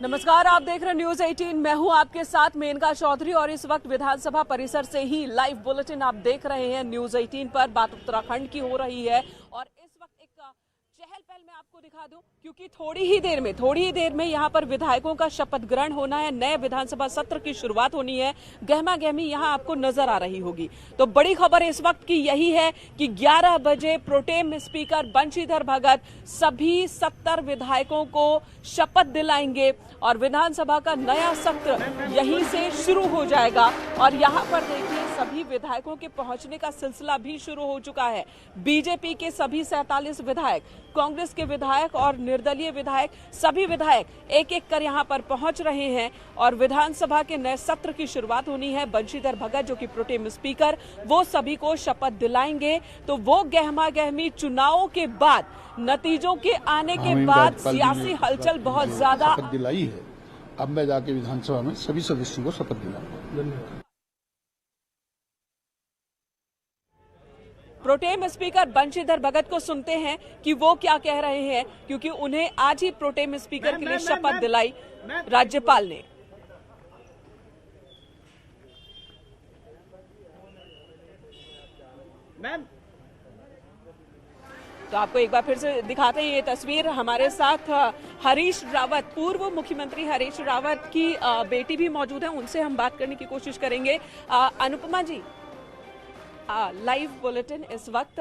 नमस्कार, आप देख रहे हैं न्यूज 18। मैं हूं आपके साथ मेनका चौधरी और इस वक्त विधानसभा परिसर से ही लाइव बुलेटिन आप देख रहे हैं न्यूज 18 पर। बात उत्तराखंड की हो रही है और इस वक्त एक चहल पहल मैं आपको दिखा दूं क्योंकि थोड़ी ही देर में यहां पर विधायकों का शपथ ग्रहण होना है। नए विधानसभा सत्र की शुरुआत होनी है। गहमा गहमी यहां आपको नजर आ रही होगी। तो बड़ी खबर इस वक्त की यही है कि 11 बजे प्रोटेम स्पीकर बंशीधर भगत सभी 70 विधायकों को शपथ दिलाएंगे और विधानसभा का नया सत्र यहीं से शुरू हो जाएगा। और यहां पर देखिए सभी विधायकों के पहुंचने का सिलसिला भी शुरू हो चुका है। बीजेपी के सभी 47 विधायक, कांग्रेस के विधायक और निर्दलीय विधायक, सभी विधायक एक एक कर यहां पर पहुंच रहे हैं और विधानसभा के नए सत्र की शुरुआत होनी है। बंशीधर भगत जो कि प्रोटेम स्पीकर, वो सभी को शपथ दिलाएंगे। तो वो गहमा गहमी चुनावों के बाद, नतीजों के आने के बाद सियासी हलचल बहुत ज्यादा दिलाई है। अब मैं जाके विधानसभा में सभी सदस्यों को शपथ दिलाऊंगा। प्रोटेम स्पीकर बंशीधर भगत को सुनते हैं कि वो क्या कह रहे हैं, क्योंकि उन्हें आज ही प्रोटेम स्पीकर के लिए शपथ दिलाई राज्यपाल ने। तो आपको एक बार फिर से दिखाते हैं ये तस्वीर। हमारे साथ हरीश रावत, पूर्व मुख्यमंत्री हरीश रावत की बेटी भी मौजूद है, उनसे हम बात करने की कोशिश करेंगे। अनुपमा जी, लाइव बुलेटिन इस वक्त।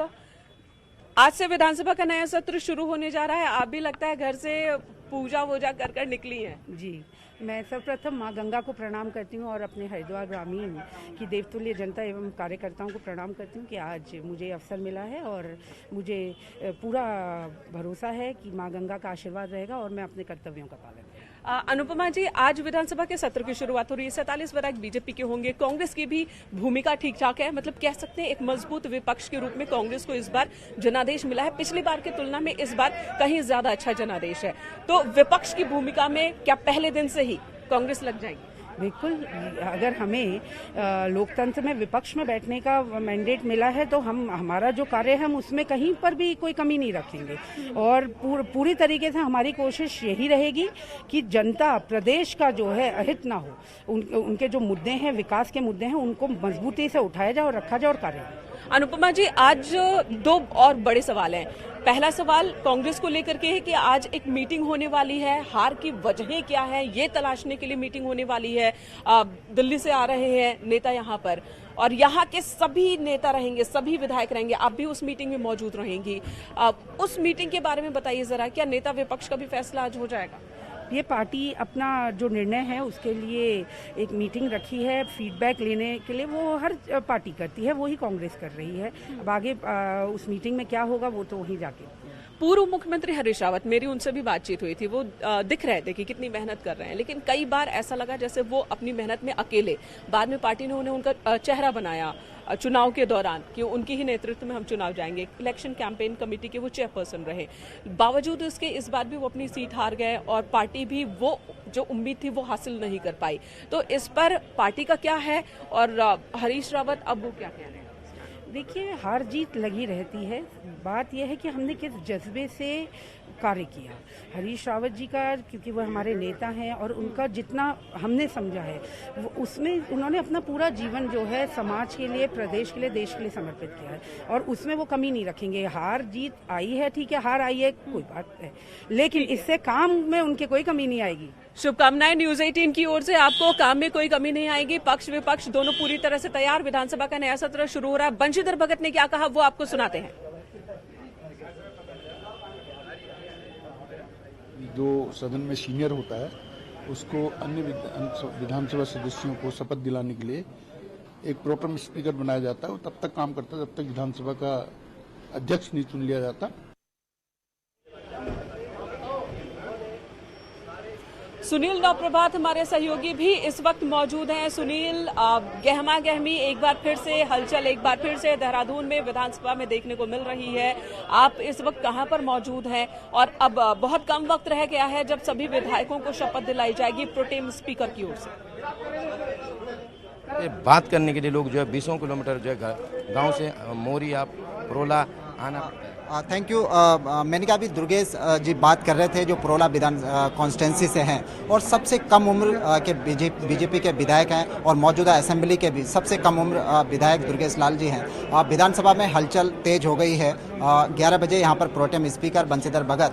आज से विधानसभा का नया सत्र शुरू होने जा रहा है। आप भी लगता है घर से पूजा वूजा कर निकली हैं? जी, मैं सर्वप्रथम मां गंगा को प्रणाम करती हूं और अपने हरिद्वार ग्रामीण की देवतुल्य जनता एवं कार्यकर्ताओं को प्रणाम करती हूं कि आज मुझे अवसर मिला है और मुझे पूरा भरोसा है कि मां गंगा का आशीर्वाद रहेगा और मैं अपने कर्तव्यों का पालन करूंगी। अनुपमा जी, आज विधानसभा के सत्र की शुरुआत हो रही है। 47 विधायक बीजेपी के होंगे, कांग्रेस की भी भूमिका ठीक ठाक है। मतलब कह सकते हैं एक मजबूत विपक्ष के रूप में कांग्रेस को इस बार जनादेश मिला है। पिछली बार की तुलना में इस बार कहीं ज्यादा अच्छा जनादेश है। तो विपक्ष की भूमिका में क्या पहले दिन से ही कांग्रेस लग जाएगी? बिल्कुल, अगर हमें लोकतंत्र में विपक्ष में बैठने का मैंडेट मिला है तो हमारा जो कार्य है हम उसमें कहीं पर भी कोई कमी नहीं रखेंगे और पूरी तरीके से हमारी कोशिश यही रहेगी कि जनता, प्रदेश का जो है अहित ना हो, उनके जो मुद्दे हैं, विकास के मुद्दे हैं, उनको मजबूती से उठाया जाए और रखा जाए और कार्य। अनुपमा जी, आज दो और बड़े सवाल हैं। पहला सवाल कांग्रेस को लेकर के है कि आज एक मीटिंग होने वाली है, हार की वजहें क्या है ये तलाशने के लिए मीटिंग होने वाली है। दिल्ली से आ रहे हैं नेता यहाँ पर और यहाँ के सभी नेता रहेंगे, सभी विधायक रहेंगे। आप भी उस मीटिंग में मौजूद रहेंगी। उस मीटिंग के बारे में बताइए जरा, क्या नेता विपक्ष का भी फैसला आज हो जाएगा? ये पार्टी अपना जो निर्णय है उसके लिए एक मीटिंग रखी है, फीडबैक लेने के लिए। वो हर पार्टी करती है, वही कांग्रेस कर रही है। अब आगे उस मीटिंग में क्या होगा वो तो वहीं जाके। पूर्व मुख्यमंत्री हरीश रावत, मेरी उनसे भी बातचीत हुई थी, वो दिख रहे थे कि कितनी मेहनत कर रहे हैं, लेकिन कई बार ऐसा लगा जैसे वो अपनी मेहनत में अकेले। बाद में पार्टी ने उन्हें उनका चेहरा बनाया चुनाव के दौरान कि उनके ही नेतृत्व में हम चुनाव जाएंगे। इलेक्शन कैंपेन कमेटी के वो चेयरपर्सन रहे। बावजूद इसके इस बार भी वो अपनी सीट हार गए और पार्टी भी वो जो उम्मीद थी वो हासिल नहीं कर पाई। तो इस पर पार्टी का क्या है और हरीश रावत अब वो क्या कह रहे हैं? देखिए, हार जीत लगी रहती है। बात यह है कि हमने किस जज्बे से कार्य किया। हरीश रावत जी का, क्योंकि वो हमारे नेता हैं और उनका जितना हमने समझा है वो उसमें उन्होंने अपना पूरा जीवन जो है समाज के लिए, प्रदेश के लिए, देश के लिए समर्पित किया है और उसमें वो कमी नहीं रखेंगे। हार जीत आई है, ठीक है, हार आई है, कोई बात है, लेकिन इससे काम में उनके कोई कमी नहीं आएगी। शुभकामनाएं न्यूज 18 की ओर से आपको, काम में कोई कमी नहीं आएगी। पक्ष विपक्ष दोनों पूरी तरह से तैयार। विधानसभा का नया सत्र शुरू हो रहा है। बंशीधर भगत ने क्या कहा वो आपको सुनाते हैं। जो सदन में सीनियर होता है उसको अन्य विधानसभा सदस्यों को शपथ दिलाने के लिए एक प्रोटेम स्पीकर बनाया जाता है। वो तब तक काम करता है जब तक विधानसभा का अध्यक्ष नहीं चुन लिया जाता। सुनील नवप्रभात हमारे सहयोगी भी इस वक्त मौजूद हैं। सुनील, गहमा गहमी एक बार फिर से हलचल, एक बार फिर से देहरादून में विधानसभा में देखने को मिल रही है। आप इस वक्त कहां पर मौजूद हैं और अब बहुत कम वक्त रह गया है जब सभी विधायकों को शपथ दिलाई जाएगी प्रोटेम स्पीकर की ओर से? बात करने के लिए लोग जो है 20 किलोमीटर जो है गांव से मोरिया, परोला आना पड़ता है। Thank you. मैंने कहा अभी दुर्गेश जी बात कर रहे थे जो परोला विधान कॉन्स्टिट्यूंसी से हैं और सबसे कम उम्र के बीजेपी के विधायक हैं और मौजूदा असेंबली के भी सबसे कम उम्र विधायक दुर्गेश लाल जी हैं। विधानसभा में हलचल तेज हो गई है। 11 बजे यहाँ पर प्रोटेम स्पीकर बंशीधर भगत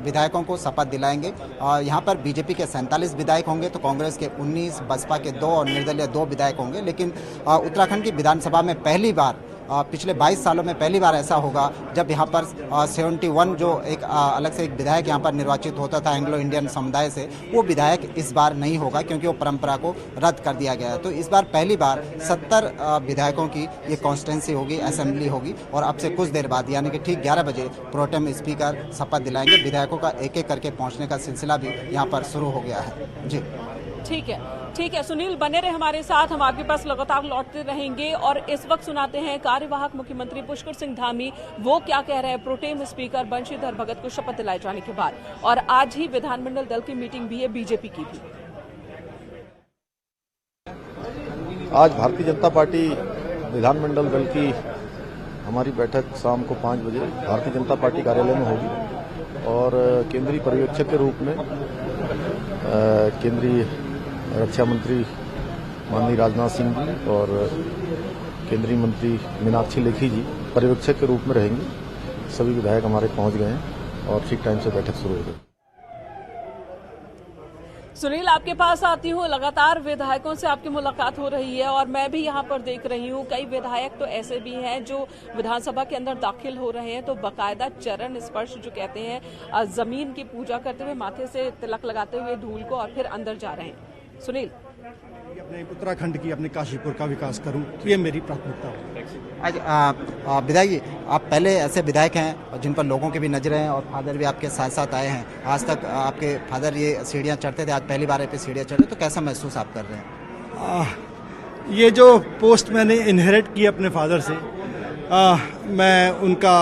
विधायकों को शपथ दिलाएंगे। यहाँ पर बीजेपी के 47 विधायक होंगे तो कांग्रेस के 19, बसपा के 2 और निर्दलीय 2 विधायक होंगे। लेकिन उत्तराखंड की विधानसभा में पहली बार पिछले 22 सालों में पहली बार ऐसा होगा जब यहाँ पर 71 जो एक अलग से एक विधायक यहाँ पर निर्वाचित होता था एंग्लो इंडियन समुदाय से, वो विधायक इस बार नहीं होगा क्योंकि वो परंपरा को रद्द कर दिया गया है। तो इस बार पहली बार 70 विधायकों की ये कॉन्स्टिट्यूंसी होगी, असेंबली होगी और अब से कुछ देर बाद यानी कि ठीक 11 बजे प्रोटेम स्पीकर शपथ दिलाएंगे। विधायकों का एक एक करके पहुँचने का सिलसिला भी यहाँ पर शुरू हो गया है। जी ठीक है सुनील, बने रहे हमारे साथ, हम आपके पास लगातार लौटते रहेंगे। और इस वक्त सुनाते हैं कार्यवाहक मुख्यमंत्री पुष्कर सिंह धामी वो क्या कह रहे हैं प्रोटेम स्पीकर बंशीधर भगत को शपथ दिलाए जाने के बाद। और आज ही विधानमंडल दल की मीटिंग भी है बीजेपी की भी। आज भारतीय जनता पार्टी विधानमंडल दल की हमारी बैठक शाम को 5 बजे भारतीय जनता पार्टी कार्यालय में होगी और केंद्रीय पर्यवेक्षक के रूप में केंद्रीय रक्षा मंत्री माननीय राजनाथ सिंह जी और केंद्रीय मंत्री मीनाक्षी लेखी जी पर्यवेक्षक के रूप में रहेंगे। सभी विधायक हमारे पहुंच गए हैं और ठीक टाइम से बैठक शुरू हो गई। सुनील, आपके पास आती हूँ, लगातार विधायकों से आपकी मुलाकात हो रही है और मैं भी यहाँ पर देख रही हूँ कई विधायक तो ऐसे भी हैं जो विधानसभा के अंदर दाखिल हो रहे हैं तो बाकायदा चरण स्पर्श जो कहते हैं जमीन की पूजा करते हुए, माथे से तिलक लगाते हुए धूल को और फिर अंदर जा रहे हैं। सुनील, अपने उत्तराखंड की, अपने काशीपुर का विकास करूं, ये मेरी प्राथमिकता है। आज विधायक जी, आप पहले ऐसे विधायक हैं जिन पर लोगों की भी नजरें हैं और फादर भी आपके साथ साथ आए हैं। आज तक आपके फादर ये सीढ़ियां चढ़ते थे, आज पहली बार पे सीढ़ियां चढ़े, तो कैसा महसूस आप कर रहे हैं? ये जो पोस्ट मैंने इनहेरिट की अपने फादर से, मैं उनका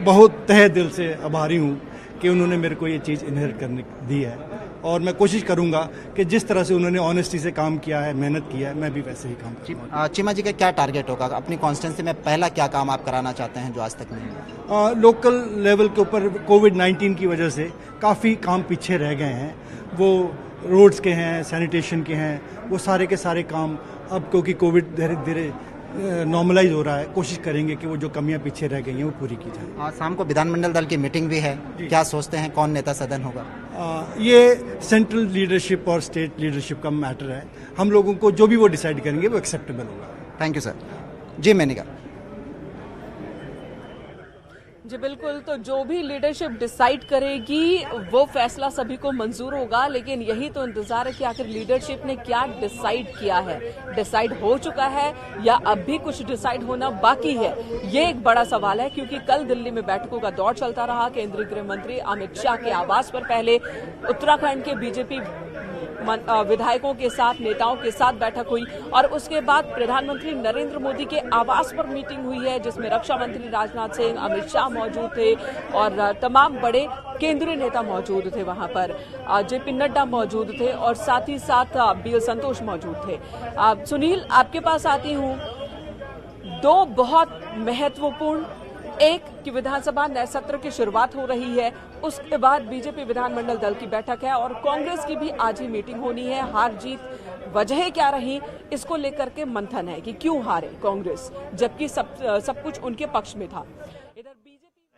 बहुत तहे दिल से आभारी हूँ कि उन्होंने मेरे को ये चीज़ इनहेरिट करने दी है और मैं कोशिश करूंगा कि जिस तरह से उन्होंने ऑनेस्टी से काम किया है, मेहनत किया है, मैं भी वैसे ही काम करूंगा। चीमा जी का क्या टारगेट होगा अपनी कॉन्स्टिट्यूंसी में? पहला क्या काम आप कराना चाहते हैं जो आज तक नहीं? लोकल लेवल के ऊपर कोविड-19 की वजह से काफ़ी काम पीछे रह गए हैं। वो रोड्स के हैं, सैनिटेशन के हैं, वो सारे के सारे काम अब क्योंकि कोविड धीरे धीरे नॉर्मलाइज हो रहा है, कोशिश करेंगे कि वो जो कमियां पीछे रह गई हैं वो पूरी की जाए। शाम को विधानमंडल दल की मीटिंग भी है, क्या सोचते हैं कौन नेता सदन होगा? ये सेंट्रल लीडरशिप और स्टेट लीडरशिप का मैटर है। हम लोगों को जो भी वो डिसाइड करेंगे वो एक्सेप्टेबल होगा। Thank you sir. जी मेनिका जी बिल्कुल, तो जो भी लीडरशिप डिसाइड करेगी वो फैसला सभी को मंजूर होगा, लेकिन यही तो इंतजार है कि आखिर लीडरशिप ने क्या डिसाइड किया है। डिसाइड हो चुका है या अब भी कुछ डिसाइड होना बाकी है, ये एक बड़ा सवाल है। क्योंकि कल दिल्ली में बैठकों का दौर चलता रहा। केंद्रीय गृह मंत्री अमित शाह के आवास पर पहले उत्तराखंड के बीजेपी विधायकों के साथ, नेताओं के साथ बैठक हुई और उसके बाद प्रधानमंत्री नरेंद्र मोदी के आवास पर मीटिंग हुई है जिसमें रक्षा मंत्री राजनाथ सिंह, अमित शाह मौजूद थे और तमाम बड़े केंद्रीय नेता मौजूद थे। वहां पर जेपी नड्डा मौजूद थे और साथ ही साथ बीएल संतोष मौजूद थे। सुनील, आपके पास आती हूं, दो बहुत महत्वपूर्ण, एक कि विधानसभा नए सत्र की शुरुआत हो रही है, उसके बाद बीजेपी विधानमंडल दल की बैठक है और कांग्रेस की भी आज ही मीटिंग होनी है। हार जीत वजह क्या रही, इसको लेकर के मंथन है कि क्यों हारे कांग्रेस, जबकि सब कुछ उनके पक्ष में था। इधर बीजेपी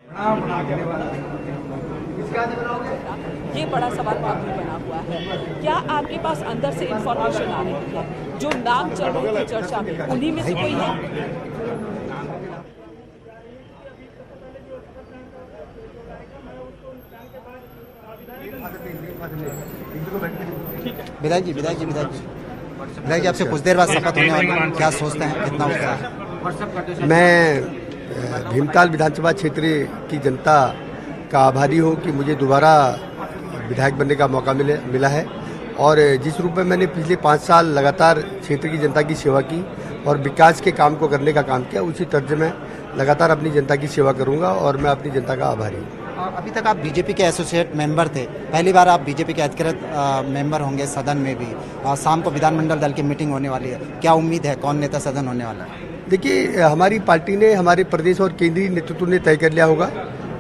ये बड़ा सवाल अभी बना हुआ है। क्या आपके पास अंदर से इंफॉर्मेशन आ रही है जो नाम चल रही थी चर्चा में, उन्हीं में से कोई है? विधायक जी आपसे कुछ देर बाद शपथ होने वाली है, क्या सोचते हैं, कितना उत्साह? मैं भीमताल विधानसभा क्षेत्र की जनता का आभारी हूं कि मुझे दोबारा विधायक बनने का मौका मिला है और जिस रूप में मैंने पिछले 5 साल लगातार क्षेत्र की जनता की सेवा की और विकास के काम को करने का काम किया, उसी तर्ज में लगातार अपनी जनता की सेवा करूंगा और मैं अपनी जनता का आभारी हूँ। अभी तक आप बीजेपी के एसोसिएट मेंबर थे, पहली बार आप बीजेपी के अधिकृत मेंबर होंगे सदन में भी। शाम को विधानमंडल दल की मीटिंग होने वाली है, क्या उम्मीद है कौन नेता सदन होने वाला है? देखिए, हमारी पार्टी ने, हमारे प्रदेश और केंद्रीय नेतृत्व ने तय कर लिया होगा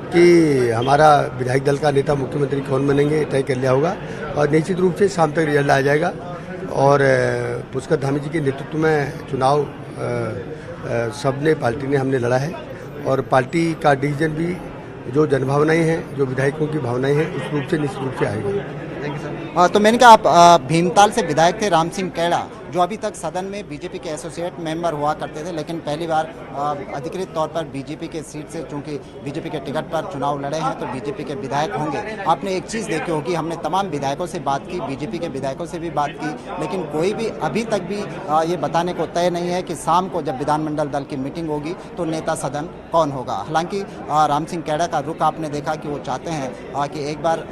कि हमारा विधायक दल का नेता मुख्यमंत्री कौन बनेंगे, तय कर लिया होगा और निश्चित रूप से शाम तक रिजल्ट आ जाएगा। और पुष्कर धामी जी के नेतृत्व में चुनाव सबने, पार्टी ने, हमने लड़ा है और पार्टी का डिसीजन भी जो जनभावनाएं हैं, जो विधायकों की भावनाएं हैं, उस रूप से निश्चित रूप से आएगा। Thank you sir. तो मैंने कहा, आप भीमताल से विधायक थे राम सिंह कैड़ा, जो अभी तक सदन में बीजेपी के एसोसिएट मेंबर हुआ करते थे, लेकिन पहली बार अधिकृत तौर पर बीजेपी के सीट से, चूंकि बीजेपी के टिकट पर चुनाव लड़े हैं, तो बीजेपी के विधायक होंगे। आपने एक चीज़ देखी होगी, हमने तमाम विधायकों से बात की, बीजेपी के विधायकों से भी बात की, लेकिन कोई भी अभी तक भी ये बताने को तय नहीं है कि शाम को जब विधानमंडल दल की मीटिंग होगी तो नेता सदन कौन होगा। हालांकि राम सिंह कैड़ा का रुख आपने देखा कि वो चाहते हैं कि एक बार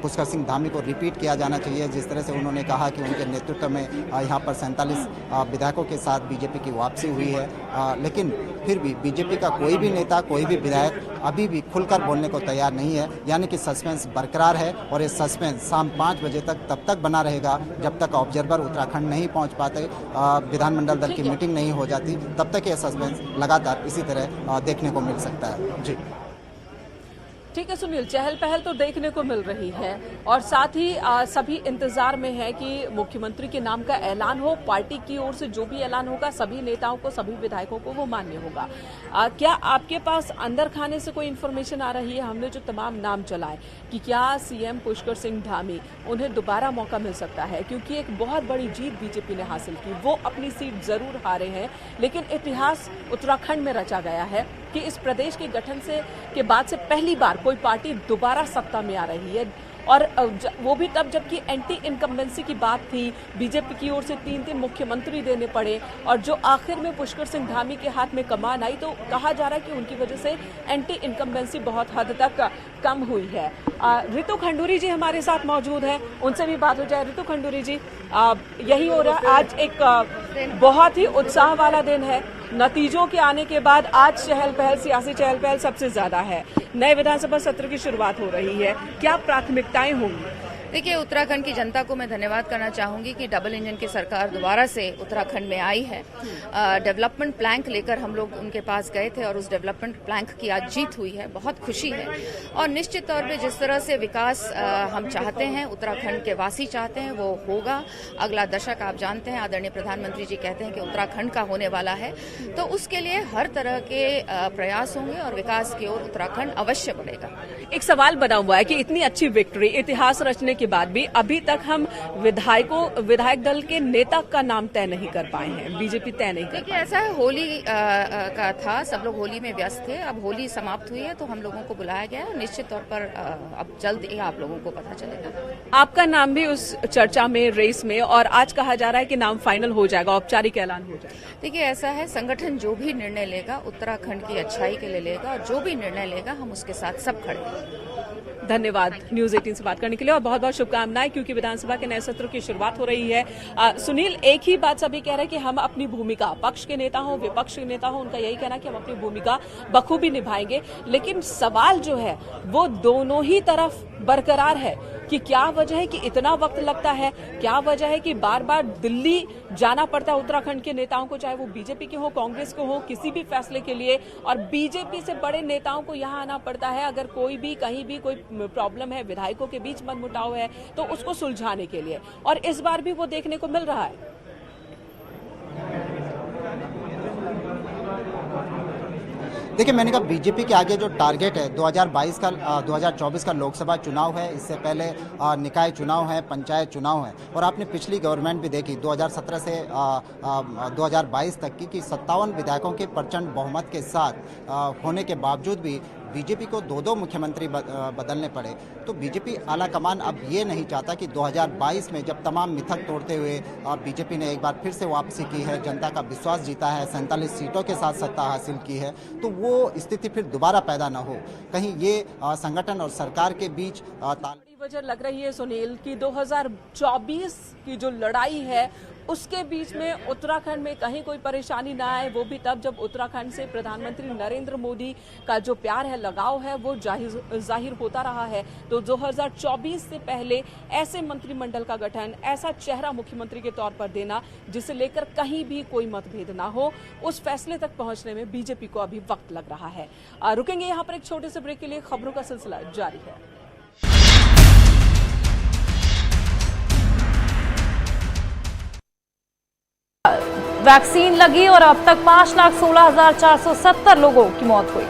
पुष्कर सिंह धामी को रिपीट किया जाना चाहिए, जिस तरह से उन्होंने कहा कि उनके नेतृत्व में यहाँ पर 47 विधायकों के साथ बीजेपी की वापसी हुई है। लेकिन फिर भी बीजेपी का कोई भी नेता, कोई भी विधायक अभी भी खुलकर बोलने को तैयार नहीं है, यानी कि सस्पेंस बरकरार है और ये सस्पेंस शाम 5 बजे तक तक बना रहेगा जब तक ऑब्जर्वर उत्तराखंड नहीं पहुंच पाते, विधानमंडल दल की मीटिंग नहीं हो जाती, तब तक ये सस्पेंस लगातार इसी तरह देखने को मिल सकता है। जी ठीक है सुनील, चहल पहल तो देखने को मिल रही है और साथ ही सभी इंतजार में है कि मुख्यमंत्री के नाम का ऐलान हो। पार्टी की ओर से जो भी ऐलान होगा सभी नेताओं को, सभी विधायकों को वो मान्य होगा। क्या आपके पास अंदर खाने से कोई इन्फॉर्मेशन आ रही है? हमने जो तमाम नाम चलाए कि क्या सीएम पुष्कर सिंह धामी उन्हें दोबारा मौका मिल सकता है, क्योंकि एक बहुत बड़ी जीत बीजेपी ने हासिल की। वो अपनी सीट जरूर हारे हैं, लेकिन इतिहास उत्तराखंड में रचा गया है कि इस प्रदेश के गठन के बाद से पहली बार कोई पार्टी दोबारा सत्ता में आ रही है, और वो भी तब जबकि एंटी इनकम्बेंसी की बात थी। बीजेपी की ओर से 3 मुख्यमंत्री देने पड़े और जो आखिर में पुष्कर सिंह धामी के हाथ में कमान आई, तो कहा जा रहा है कि उनकी वजह से एंटी इनकम्बेंसी बहुत हद तक कम हुई है। रितु खंडूरी जी हमारे साथ मौजूद हैं, उनसे भी बात हो जाए। रितु खंडूरी जी, यही हो रहा है, आज एक बहुत ही उत्साह वाला दिन है। नतीजों के आने के बाद आज चहल पहल, सियासी चहल पहल सबसे ज्यादा है। नए विधानसभा सत्र की शुरुआत हो रही है, क्या प्राथमिकताएं होंगी? देखिए, उत्तराखंड की जनता को मैं धन्यवाद करना चाहूंगी कि डबल इंजन की सरकार दोबारा से उत्तराखंड में आई है। डेवलपमेंट प्लान लेकर हम लोग उनके पास गए थे और उस डेवलपमेंट प्लान की आज जीत हुई है, बहुत खुशी है। और निश्चित तौर पे जिस तरह से विकास हम चाहते हैं, उत्तराखंड के वासी चाहते हैं, वो होगा। अगला दशक आप जानते हैं, आदरणीय प्रधानमंत्री जी कहते हैं कि उत्तराखंड का होने वाला है, तो उसके लिए हर तरह के प्रयास होंगे और विकास की ओर उत्तराखंड अवश्य बढ़ेगा। एक सवाल बना हुआ है कि इतनी अच्छी विक्ट्री, इतिहास रचने के बाद भी अभी तक हम विधायक दल के नेता का नाम तय नहीं कर पाए हैं, बीजेपी तय नहीं कर पाई। ऐसा है, होली का था, सब लोग होली में व्यस्त थे, अब होली समाप्त हुई है तो हम लोगों को बुलाया गया है। निश्चित तौर पर अब जल्द ही आप लोगों को पता चलेगा। आपका नाम भी उस चर्चा में, रेस में, और आज कहा जा रहा है कि नाम फाइनल हो जाएगा, औपचारिक ऐलान हो जाएगा। देखिए, ऐसा है, संगठन जो भी निर्णय लेगा उत्तराखंड की अच्छाई के लिए लेगा और जो भी निर्णय लेगा हम उसके साथ सब खड़े हैं। धन्यवाद न्यूज 18 से बात करने के लिए और बहुत बहुत शुभकामनाएं, क्योंकि विधानसभा के नए सत्र की शुरुआत हो रही है। सुनील, एक ही बात सभी कह रहे हैं कि हम अपनी भूमिका, पक्ष के नेता हो विपक्ष के नेता हो, उनका यही कहना है कि हम अपनी भूमिका बखूबी निभाएंगे, लेकिन सवाल जो है वो दोनों ही तरफ बरकरार है कि क्या वजह है कि इतना वक्त लगता है, क्या वजह है कि बार बार दिल्ली जाना पड़ता है उत्तराखंड के नेताओं को, चाहे वो बीजेपी के हो, कांग्रेस को हो, किसी भी फैसले के लिए, और बीजेपी से बड़े नेताओं को यहाँ आना पड़ता है अगर कोई भी कहीं भी कोई प्रॉब्लम है, विधायकों के बीच मनमुटाव है, तो उसको सुलझाने के लिए, और इस बार भी वो देखने को मिल रहा है। देखिए, मैंने कहा बीजेपी के आगे जो टारगेट है 2024 का लोकसभा चुनाव है, इससे पहले निकाय चुनाव है, पंचायत चुनाव है, और आपने पिछली गवर्नमेंट भी देखी 2017 से 2022 तक की 57 विधायकों के प्रचंड बहुमत के साथ होने के बावजूद भी बीजेपी को 2 मुख्यमंत्री बदलने पड़े। तो बीजेपी आला कमान अब ये नहीं चाहता कि 2022 में जब तमाम मिथक तोड़ते हुए बीजेपी ने एक बार फिर से वापसी की है, जनता का विश्वास जीता है, 47 सीटों के साथ सत्ता हासिल की है, तो वो स्थिति फिर दोबारा पैदा न हो। कहीं ये संगठन और सरकार के बीच वजह लग रही है सुनील की 2024 की जो लड़ाई है उसके बीच में उत्तराखंड में कहीं कोई परेशानी ना आए, वो भी तब जब उत्तराखंड से प्रधानमंत्री नरेंद्र मोदी का जो प्यार है, लगाव है, वो जाहिर होता रहा है। तो 2024 से पहले ऐसे मंत्रिमंडल का गठन, ऐसा चेहरा मुख्यमंत्री के तौर पर देना जिसे लेकर कहीं भी कोई मतभेद ना हो, उस फैसले तक पहुंचने में बीजेपी को अभी वक्त लग रहा है। रुकेंगे यहाँ पर एक छोटे से ब्रेक के लिए, खबरों का सिलसिला जारी है। वैक्सीन लगी और अब तक 5,16,470 लोगों की मौत हुई।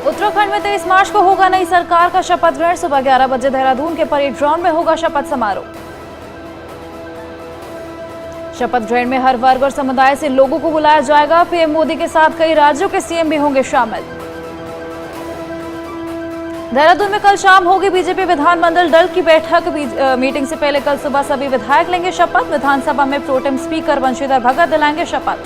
उत्तराखंड में 23 मार्च को होगा नई सरकार का शपथ ग्रहण। सुबह 11 बजे देहरादून के परेड ग्राउंड में होगा शपथ समारोह। शपथ ग्रहण में हर वर्ग और समुदाय से लोगों को बुलाया जाएगा। पीएम मोदी के साथ कई राज्यों के सीएम भी होंगे शामिल। देहरादून में कल शाम होगी बीजेपी विधानमंडल दल की बैठक। मीटिंग से पहले कल सुबह सभी विधायक लेंगे शपथ। विधानसभा में प्रोटेम स्पीकर बंशीधर भगत दिलाएंगे शपथ।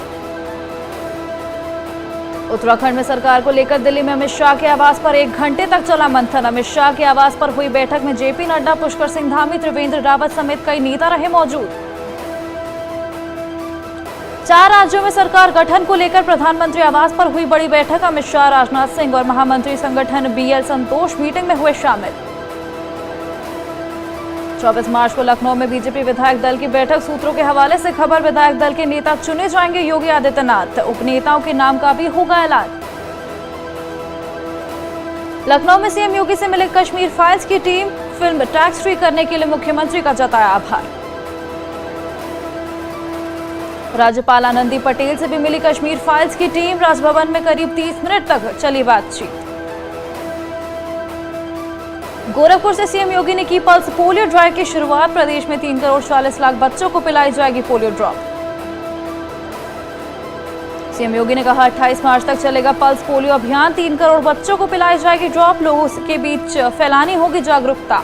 उत्तराखंड में सरकार को लेकर दिल्ली में अमित शाह के आवास पर 1 घंटे तक चला मंथन। अमित शाह के आवास पर हुई बैठक में जेपी नड्डा, पुष्कर सिंह धामी, त्रिवेंद्र रावत समेत कई नेता रहे मौजूद। 4 राज्यों में सरकार गठन को लेकर प्रधानमंत्री आवास पर हुई बड़ी बैठक। अमित शाह, राजनाथ सिंह और महामंत्री संगठन बीएल संतोष मीटिंग में हुए शामिल। 24 मार्च को लखनऊ में बीजेपी विधायक दल की बैठक। सूत्रों के हवाले से खबर, विधायक दल के नेता चुने जाएंगे योगी आदित्यनाथ। उपनेताओं के नाम का भी होगा ऐलान। लखनऊ में सीएम योगी से मिले कश्मीर फाइल्स की टीम। फिल्म टैक्स फ्री करने के लिए मुख्यमंत्री का जताया आभार। राज्यपाल आनंदी पटेल से भी मिली कश्मीर फाइल्स की टीम। राजभवन में करीब 30 मिनट तक चली बातचीत। गोरखपुर से सीएम योगी ने की पल्स पोलियो ड्राइव की शुरुआत। प्रदेश में 3 करोड़ 40 लाख बच्चों को पिलाई जाएगी पोलियो ड्रॉप। सीएम योगी ने कहा 28 मार्च तक चलेगा पल्स पोलियो अभियान। 3 करोड़ बच्चों को पिलाई जाएगी ड्रॉप। लोगों के बीच फैलानी होगी जागरूकता।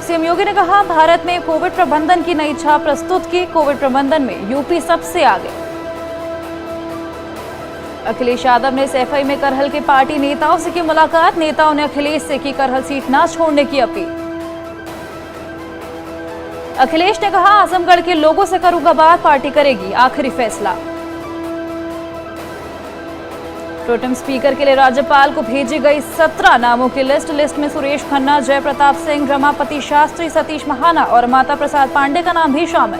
सीएम योगी ने कहा भारत में कोविड प्रबंधन की नई छाप प्रस्तुत की। कोविड प्रबंधन में यूपी सबसे आगे। अखिलेश यादव ने सैफई में करहल के पार्टी नेताओं से की मुलाकात। नेताओं ने अखिलेश से की करहल सीट न छोड़ने की अपील। अखिलेश ने कहा आजमगढ़ के लोगों से करूंगा बात, पार्टी करेगी आखिरी फैसला। प्रोटेम स्पीकर के लिए राज्यपाल को भेजी गई 17 नामों की लिस्ट में सुरेश खन्ना, जय प्रताप सिंह, रमापति शास्त्री, सतीश महाना और माता प्रसाद पांडे का नाम भी शामिल।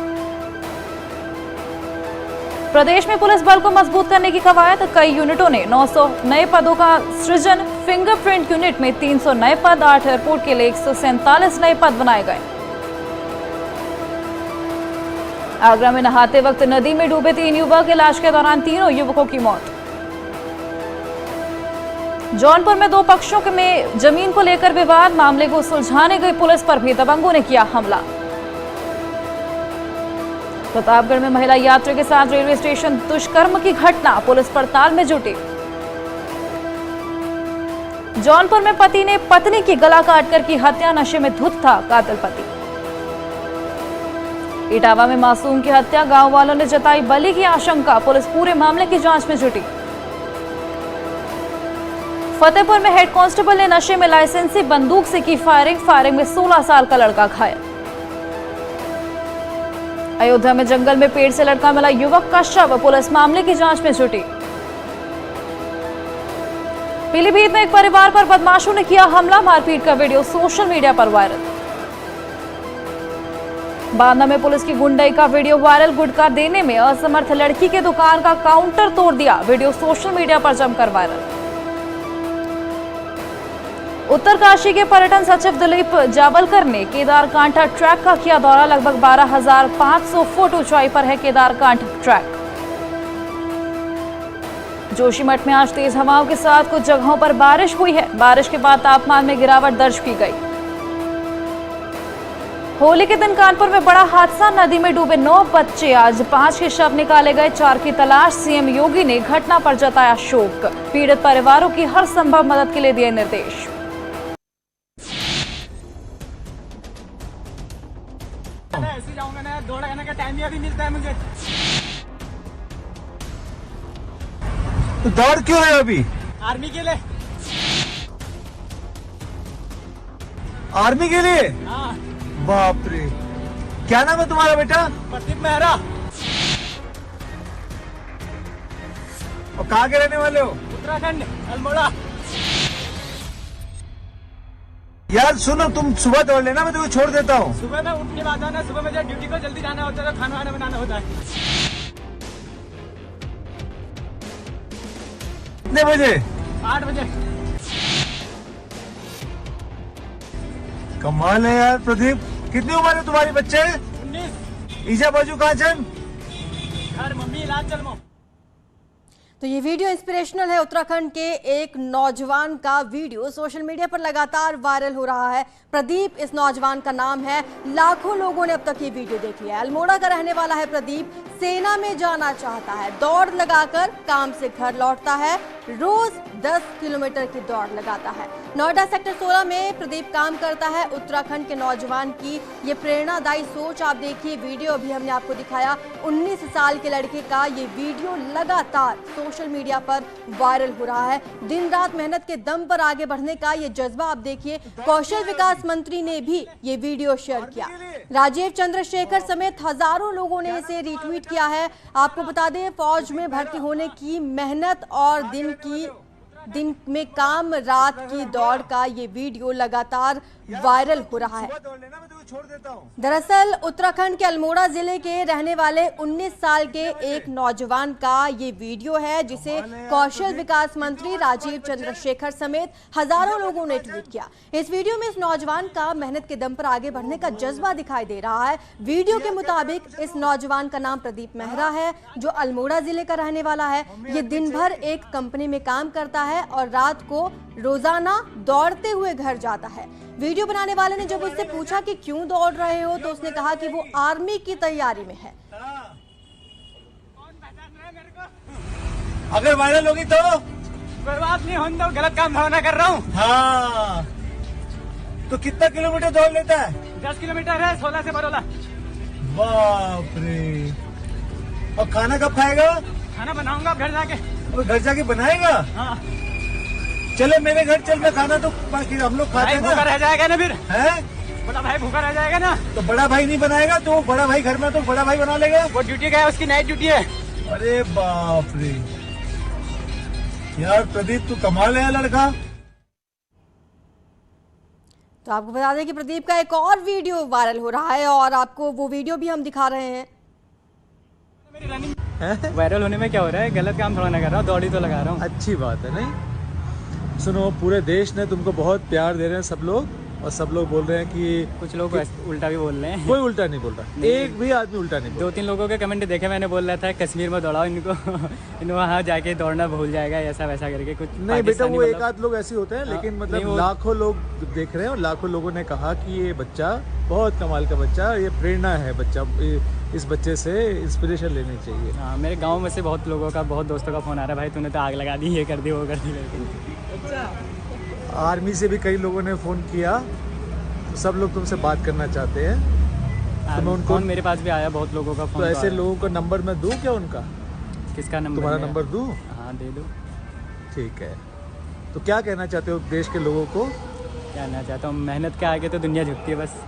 प्रदेश में पुलिस बल को मजबूत करने की कवायद। कई यूनिटों ने 900 नए पदों का सृजन। फिंगरप्रिंट यूनिट में 300 नए पद। 8 एयरपोर्ट के लिए 147 नए पद बनाए गए। आगरा में नहाते वक्त नदी में डूबे 3 युवक। इलाज के दौरान तीनों युवकों की मौत। जौनपुर में 2 पक्षों में जमीन को लेकर विवाद। मामले को सुलझाने गई पुलिस पर भी दबंगों ने किया हमला। प्रतापगढ़ में महिला यात्री के साथ रेलवे स्टेशन दुष्कर्म की घटना। पुलिस पड़ताल में जुटी। जौनपुर में पति ने पत्नी की गला काटकर की हत्या। नशे में धुत था कातिल पति। इटावा में मासूम की हत्या। गांव वालों ने जताई बलि की आशंका। पुलिस पूरे मामले की जांच में जुटी। फतेहपुर में हेड कांस्टेबल ने नशे में लाइसेंसी बंदूक से की फायरिंग में 16 साल का लड़का घायल। अयोध्या में जंगल में पेड़ से लटका मिला युवक का शव। पुलिस मामले की जांच में जुटी। पीलीभीत में एक परिवार पर बदमाशों ने किया हमला। मारपीट का वीडियो सोशल मीडिया पर वायरल। बांदा में पुलिस की गुंडाई का वीडियो वायरल। गुटखा देने में असमर्थ लड़की के दुकान का काउंटर तोड़ दिया। वीडियो सोशल मीडिया पर जमकर वायरल। उत्तरकाशी के पर्यटन सचिव दिलीप जावलकर ने केदारकांठा ट्रैक का किया दौरा। लगभग 12,500 फुट ऊंचाई पर है केदारकांठ ट्रैक। जोशीमठ में आज तेज हवाओं के साथ कुछ जगहों पर बारिश हुई है। बारिश के बाद तापमान में गिरावट दर्ज की गई। होली के दिन कानपुर में बड़ा हादसा। नदी में डूबे 9 बच्चे। आज 5 के शव निकाले गए। 4 की तलाश। सीएम योगी ने घटना पर जताया शोक। पीड़ित परिवारों की हर संभव मदद के लिए दिए निर्देश। मिलता है मुझे। तो दौड़ क्यों रहे हो अभी? आर्मी के लिए। आर्मी के लिए? हाँ। बाप रे, क्या नाम है तुम्हारा बेटा? प्रदीप मेहरा। और कहाँ के रहने वाले हो? उत्तराखंड, अल्मोड़ा। यार सुनो, तुम सुबह दौड़ लेना, मैं तुम्हें छोड़ देता हूँ। सुबह में उठ के बाद आना, सुबह मुझे ड्यूटी को जल्दी जाना होता है तो खाना वाना बनाना होता है। कितने बजे? 8 बजे। कमाल है यार प्रदीप। कितनी उम्र है तुम्हारी बच्चे? 19। ईजा बाजू कहाँ चल? घर मम्मी इलाज चल। तो ये वीडियो इंस्पिरेशनल है। उत्तराखंड के एक नौजवान का वीडियो सोशल मीडिया पर लगातार वायरल हो रहा है। प्रदीप इस नौजवान का नाम है। लाखों लोगों ने अब तक ये वीडियो देख लिया है। अल्मोड़ा का रहने वाला है प्रदीप। सेना में जाना चाहता है, दौड़ लगाकर काम से घर लौटता है, रोज 10 किलोमीटर की दौड़ लगाता है। नोएडा सेक्टर 16 में प्रदीप काम करता है। उत्तराखंड के नौजवान की ये प्रेरणादायी सोच आप देखिए। वीडियो अभी हमने आपको दिखाया, 19 साल के लड़के का ये वीडियो लगातार सोशल मीडिया पर वायरल हो रहा है। दिन रात मेहनत के दम पर आगे बढ़ने का ये जज्बा आप देखिए। कौशल विकास मंत्री ने भी ये वीडियो शेयर किया। राजीव चंद्रशेखर समेत हजारों लोगों ने इसे रीट्वीट किया है। आपको बता दें, फौज में भर्ती होने की मेहनत और दिन में काम, रात की दौड़ का ये वीडियो लगातार वायरल हो रहा है। दरअसल उत्तराखंड के अल्मोड़ा जिले के रहने वाले 19 साल के एक नौजवान का ये वीडियो है, जिसे कौशल विकास मंत्री राजीव चंद्रशेखर समेत हजारों लोगों ने ट्वीट किया। इस वीडियो में इस नौजवान का मेहनत के दम पर आगे बढ़ने का जज्बा दिखाई दे रहा है। वीडियो के मुताबिक इस नौजवान का नाम प्रदीप मेहरा है, जो अल्मोड़ा जिले का रहने वाला है। ये दिन भर एक कंपनी में काम करता है और रात को रोजाना दौड़ते हुए घर जाता है। वीडियो बनाने वाले ने जब उससे पूछा कि क्यों दौड़ रहे हो, तो उसने कहा कि वो आर्मी की तैयारी में है। अगर वायरल होगी तो कोई बात नहीं, होने दो, गलत काम भावना कर रहा हूँ। हाँ, तो कितना किलोमीटर दौड़ लेता है? 10 किलोमीटर है, 16 से बरोला। बाप रे। और खाना कब खाएगा? खाना बनाऊंगा घर जाके। घर जाके बनाएगा? हाँ। चलो मेरे घर चल, मैं खाना तो बाकी हम लोग खाते हैं ना। भूखा रह जाएगा ना फिर? हैं? बड़ा भाई भूखा रह जाएगा ना। तो बड़ा भाई नहीं बनाएगा तो बड़ा भाई घर में, तो बड़ा भाई बना लेगा। वो ड्यूटी का है, उसकी नाइट ड्यूटी है। अरे बाप रे यार, प्रदीप तू कमाल है लड़का। तो आपको बता दें कि प्रदीप का एक और वीडियो वायरल हो रहा है और आपको वो वीडियो भी हम दिखा रहे हैं। वायरल होने में क्या हो रहा है? गलत काम थोड़ा ना कर रहा हूँ, दौड़ी तो लगा रहा हूँ। अच्छी बात है। नहीं सुनो, पूरे देश ने तुमको बहुत प्यार दे रहे हैं सब लोग, और सब लोग बोल रहे हैं कि कुछ लोग उल्टा भी बोल रहे हैं। कोई उल्टा नहीं बोल रहा, एक भी आदमी उल्टा नहीं बोल रहा। 2-3 लोगों के कमेंट देखे मैंने, बोल रहा था कश्मीर में दौड़ाओ इनको, वहाँ जाके दौड़ना भूल जाएगा, ऐसा वैसा करके कुछ। नहीं बेटा, वो एक आध लोग ऐसे होते हैं, लेकिन मतलब लाखों लोग देख रहे हैं और लाखों लोगों ने कहा कि ये बच्चा बहुत कमाल का बच्चा, ये प्रेरणा है बच्चा, इस बच्चे से इंस्पिरेशन लेनी चाहिए। हाँ, मेरे गाँव में से बहुत लोगों का, बहुत दोस्तों का फोन आ रहा है, भाई तूने तो आग लगा दी, ये कर दी, वो कर दी करके। आर्मी से भी कई लोगों ने फ़ोन किया, तो सब लोग तुमसे बात करना चाहते हैं। तो मैं उनको, मेरे पास भी आया बहुत लोगों का फोन। तो ऐसे लोगों का नंबर मैं दूं क्या उनका? किसका नंबर? तुम्हारा नंबर दूं? हाँ दे दो। ठीक है, तो क्या कहना चाहते हो देश के लोगों को? कहना चाहता हूँ, मेहनत के आगे तो दुनिया झुकती है बस।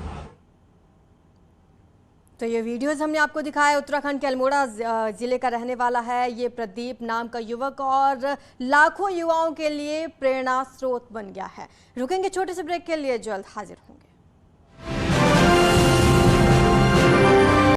तो ये वीडियोस हमने आपको दिखाया। उत्तराखंड के अल्मोड़ा जिले का रहने वाला है ये प्रदीप नाम का युवक, और लाखों युवाओं के लिए प्रेरणा स्रोत बन गया है। रुकेंगे छोटे से ब्रेक के लिए, जल्द हाजिर होंगे।